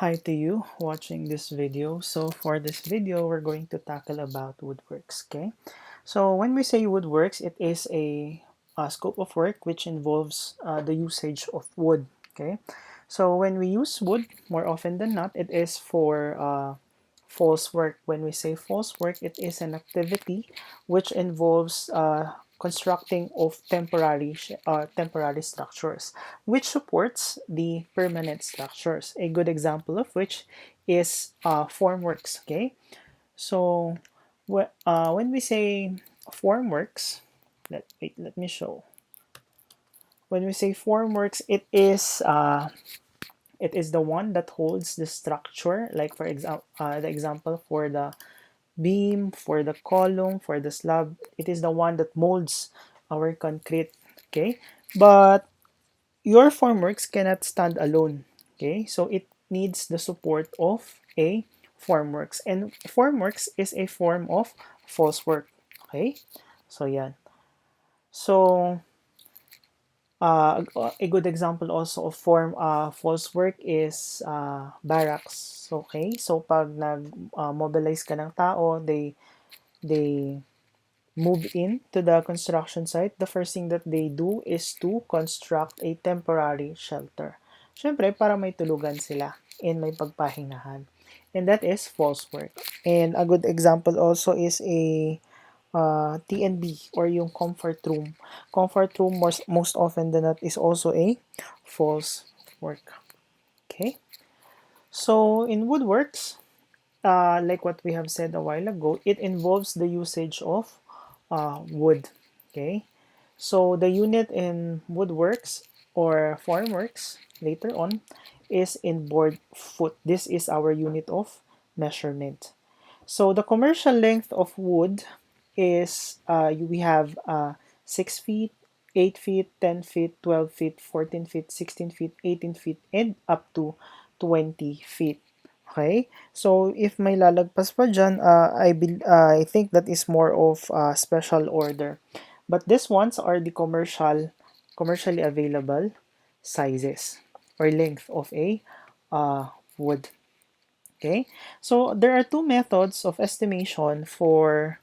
Hi to you watching this video. So for this video, we're going to tackle about woodworks, okay? So when we say woodworks, it is a scope of work which involves the usage of wood, okay? So when we use wood, more often than not, it is for false work. When we say false work, it is an activity which involves constructing of temporary structures, which supports the permanent structures. A good example of which is formworks. Okay, so when we say formworks, let me show. When we say formworks, it is the one that holds the structure. Like for example, the example for the beam, for the column, for the slab, it is the one that molds our concrete. Okay, but your formworks cannot stand alone. Okay, so it needs the support of a formworks, and formworks is a form of false work. Okay, so yeah. So a good example also of false work is barracks. Okay, so pag nag-mobilize ka ng tao, they move in to the construction site. The first thing that they do is to construct a temporary shelter. Siyempre, para may tulugan sila and may pagpahingahan. And that is false work. And a good example also is a TNB or yung comfort room. Comfort room most often than not is also a false work. Okay? So in woodworks, like what we have said a while ago, it involves the usage of wood. Okay? So the unit in woodworks or formworks later on is in board foot. This is our unit of measurement. So the commercial length of wood is we have 6 feet, 8 feet, 10 feet, 12 feet, 14 feet, 16 feet, 18 feet, and up to 20 feet. Okay? So if may lalagpas pa dyan, I think that is more of special order. But these ones are the commercially available sizes or length of a wood. Okay, so there are two methods of estimation for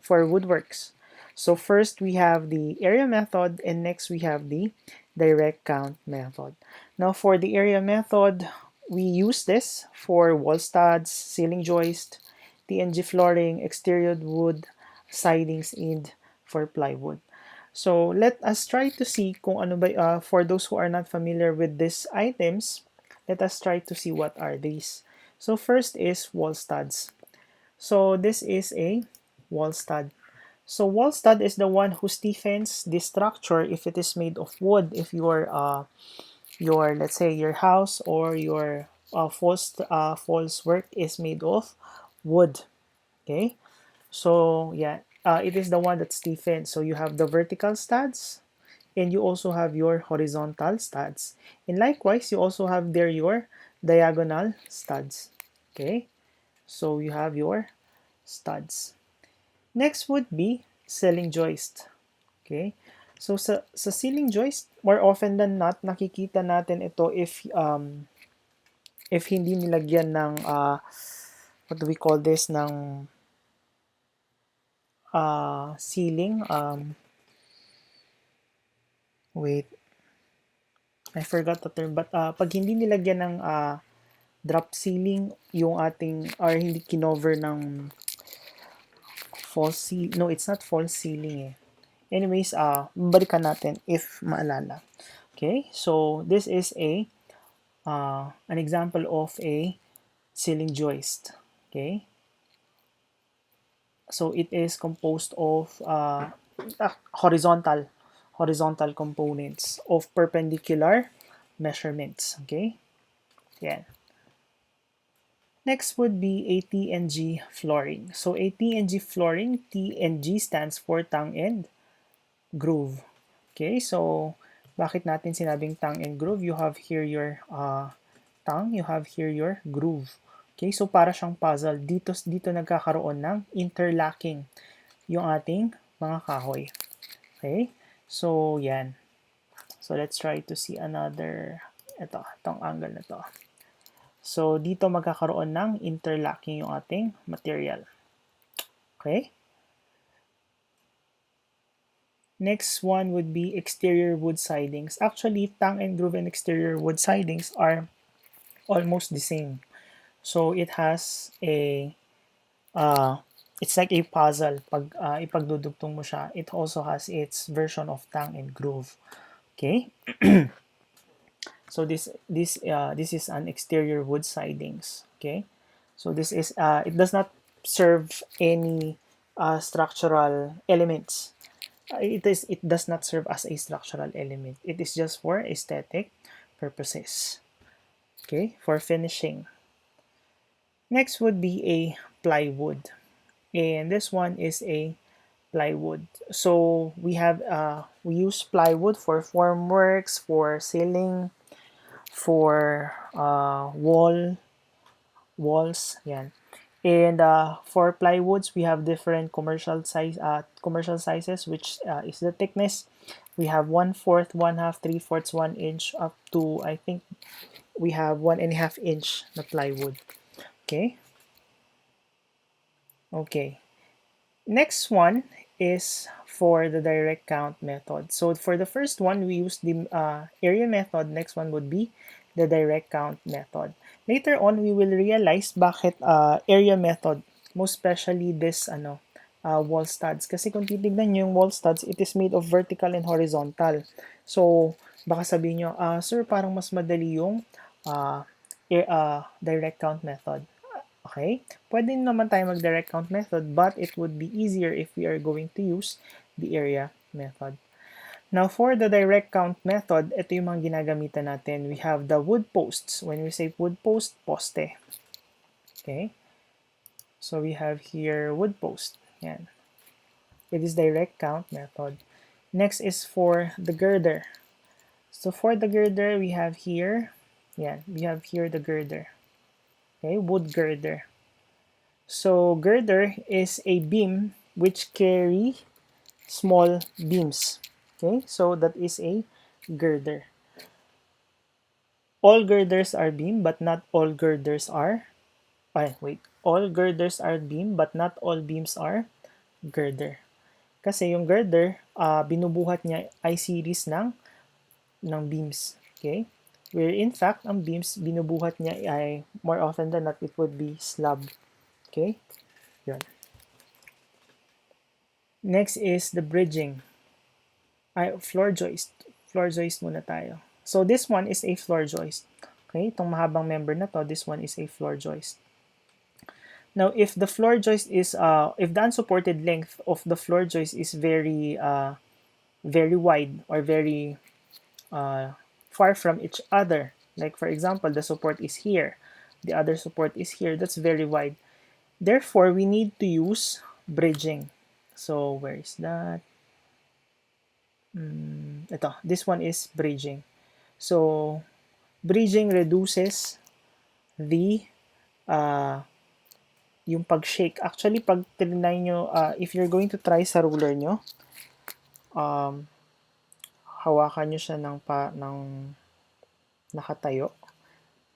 woodworks. So first we have the area method, and next we have the direct count method. Now for the area method, we use this for wall studs, ceiling joist, TNG flooring, exterior wood, sidings, and for plywood. So let us try to see kung ano ba, for those who are not familiar with these items, let us try to see what are these. So first is wall studs. So this is a wall stud. So wall stud is the one who stiffens the structure if it is made of wood. If your let's say your house or your false work is made of wood. Okay. So yeah, it is the one that stiffens. So you have the vertical studs, and you also have your horizontal studs. And likewise, you also have there your diagonal studs. Okay, so you have your studs. Next would be ceiling joist. Okay, so sa ceiling joist, more often than not, nakikita natin ito if hindi nilagyan ng what do we call this, ng ceiling, wait, I forgot the term, but pag hindi nilagyan ng drop ceiling yung ating, or hindi kinover ng false ceiling. No, it's not false ceiling eh. Anyways, balikan natin if maalala. Okay, so this is an example of a ceiling joist. Okay, so it is composed of horizontal components of perpendicular measurements. Okay, yeah. Next would be a TNG flooring. So a TNG flooring, TNG stands for tongue and groove. Okay, so bakit natin sinabing tongue and groove? You have here your tongue, you have here your groove. Okay, so para siyang puzzle. Dito nagkakaroon ng interlocking yung ating mga kahoy. Okay, so yan. So let's try to see another, itong angle na to. So, dito magkakaroon ng interlocking yung ating material. Okay? Next one would be exterior wood sidings. Actually, tongue and groove and exterior wood sidings are almost the same. So, it has a, uh, it's like a puzzle. Pag ipagdudugtong mo siya, it also has its version of tongue and groove. Okay? So this is an exterior wood sidings. Okay, so this is it does not serve any structural elements. It does not serve as a structural element. It is just for aesthetic purposes. Okay, for finishing. Next would be a plywood, and this one is a plywood. So we use plywood for formworks, for ceiling, for walls, yan. And for plywoods, we have different commercial sizes, which is the thickness. We have 1/4, 1/2, 3/4, 1 inch, up to I think we have 1.5 inch na plywood. Okay. Okay. Next one is for the direct count method. So for the first one, we use the area method. Next one would be the direct count method. Later on, we will realize bakit area method, most especially this wall studs. Kasi kung titignan nyo yung wall studs, it is made of vertical and horizontal. So baka sabihin nyo, sir, parang mas madali yung direct count method. Okay? Pwede naman tayo mag-direct count method, but it would be easier if we are going to use the area method. Now, for the direct count method, ito yung mga ginagamitan natin. We have the wood posts. When we say wood post, poste. Okay? So, we have here wood post. Yan. It is direct count method. Next is for the girder. So, for the girder, we have here, we have here the girder. Okay, wood girder. So girder is a beam which carry small beams. Okay, so that is a girder. All girders are beam, but not all girders are. All girders are beam, but not all beams are girder. Kasi yung girder, binubuhat niya ay series ng beams. Okay? Where in fact, ang beams, binubuhat niya ay more often than not, it would be slab. Okay? Yun. Next is the bridging. Floor joist. Floor joist muna tayo. So this one is a floor joist. Okay, itong mahabang member na to, this one is a floor joist. Now, if the floor joist is, if the unsupported length of the floor joist is very wide or very far from each other, like for example, the support is here, the other support is here, that's very wide. Therefore, we need to use bridging. So, where is that? Ito, this one is bridging. So, bridging reduces the yung pag-shake. Actually, pag tinry nyo, if you're going to try sa ruler nyo, hawakan nyo siya ng nakatayo.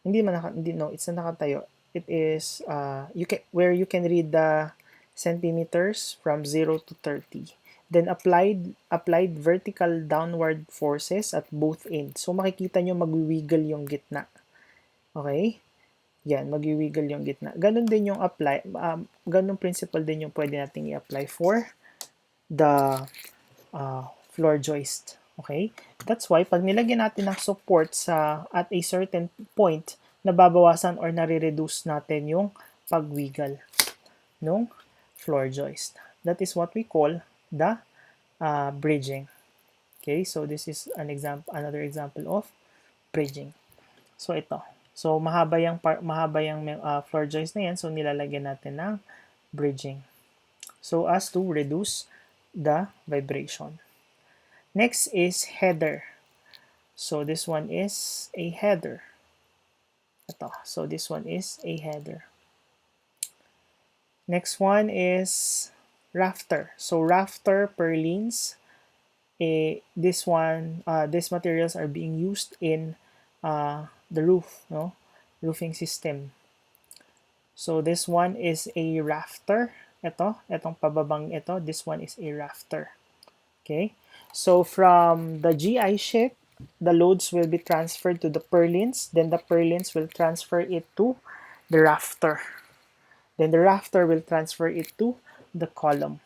Hindi man no, it's not nakatayo. It is where you can read the centimeters from 0 to 30. Then applied vertical downward forces at both ends. So makikita nyo magwi-wiggle yung gitna. Okay? Yan, magwi-wiggle yung gitna. Ganun din yung ganun principle din yung pwede nating i-apply for the floor joist. Okay? That's why pag nilagyan natin ng support at a certain point, nababawasan or nare-reduce natin yung pag-wiggle ng floor joist. That is what we call the bridging. Okay, so this is another example of bridging. So ito. So mahaba yung floor joist na yan, so nilalagyan natin ng bridging. So as to reduce the vibration. Next is header. So this one is a header. Ito. So this one is a header. Next one is rafter. So rafter purlins. These materials are being used in the roof. No, roofing system. So this one is a rafter. Itong pababang ito, this one is a rafter. Okay? So from the GI sheet, the loads will be transferred to the purlins. Then the purlins will transfer it to the rafter. Then the rafter will transfer it to the column.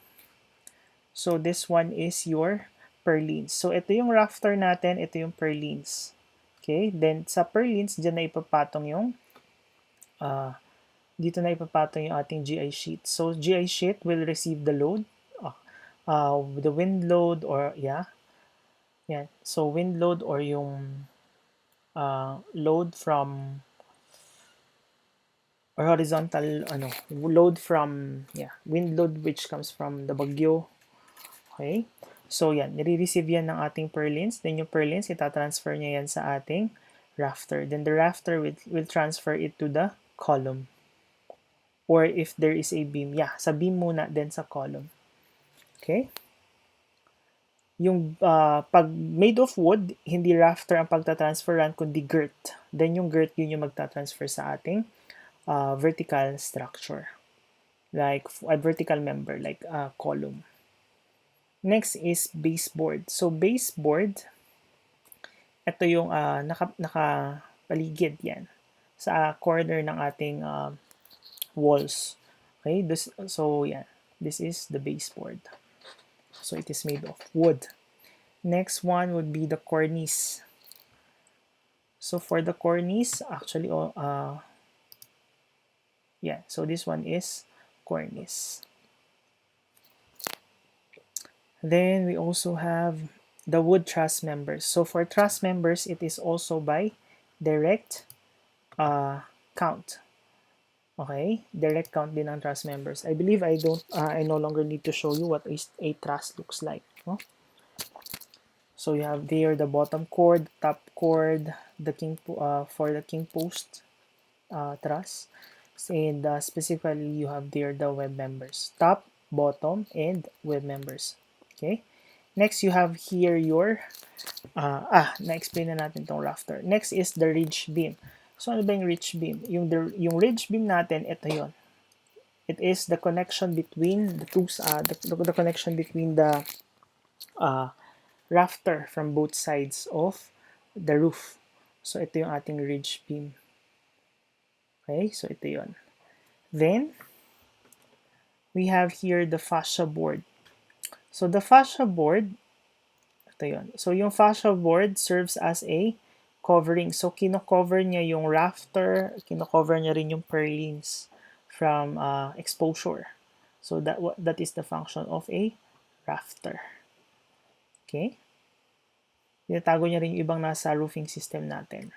So this one is your purlins. So ito yung rafter natin, ito yung purlins. Okay? Then sa purlins, dyan na ipapatong yung dito na ipapatong yung ating GI sheet. So GI sheet will receive the load, the wind load or yeah. Yan. So wind load or yung load from or horizontal load from wind load which comes from the bagyo. Okay? So yan, nire-receive yan ng ating purlins. Then yung purlins, itatransfer niya yan sa ating rafter. Then the rafter will transfer it to the column. Or if there is a beam, sa beam muna, then sa column. Okay? Yung pag made of wood, hindi rafter ang pagtatransferan, kundi girt. Then yung girt, yun yung magtatransfer sa ating vertical structure. Like a vertical member, like a column. Next is baseboard. So baseboard, ito yung nakapaligid yan sa corner ng ating walls. Okay, so yeah, this is the baseboard. So it is made of wood. Next one would be the cornice. So for the cornice, actually, so this one is cornice. Then we also have the wood truss members. So for truss members, it is also by direct count. Okay, direct count din ang truss members. I believe I no longer need to show you what a truss looks like. No? So you have there the bottom chord, top chord, the for the king post truss, and specifically you have there the web members, top, bottom, and web members. Okay. Next, you have here your na-explain na natin tong rafter. Next is the ridge beam. So ano ba yung ridge beam? Yung ridge beam natin, ito yon. It is the connection between the two, the connection between the rafter from both sides of the roof. So ito yung ating ridge beam. Okay, so ito yon. Then, we have here the fascia board. So the fascia board, ito yun. So yung fascia board serves as a covering. So kino-cover niya yung rafter, kino-cover niya rin yung purlins from exposure. So that is the function of a rafter. Okay? Tinatago niya rin yung ibang nasa roofing system natin.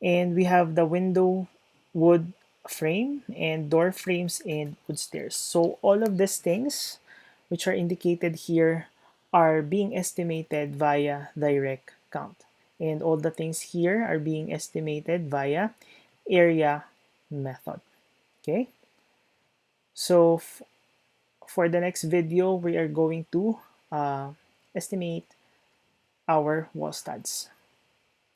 And we have the window wood frame and door frames and wood stairs. So all of these things which are indicated here are being estimated via direct count. And all the things here are being estimated via area method. Okay? So for the next video, we are going to estimate our wall studs.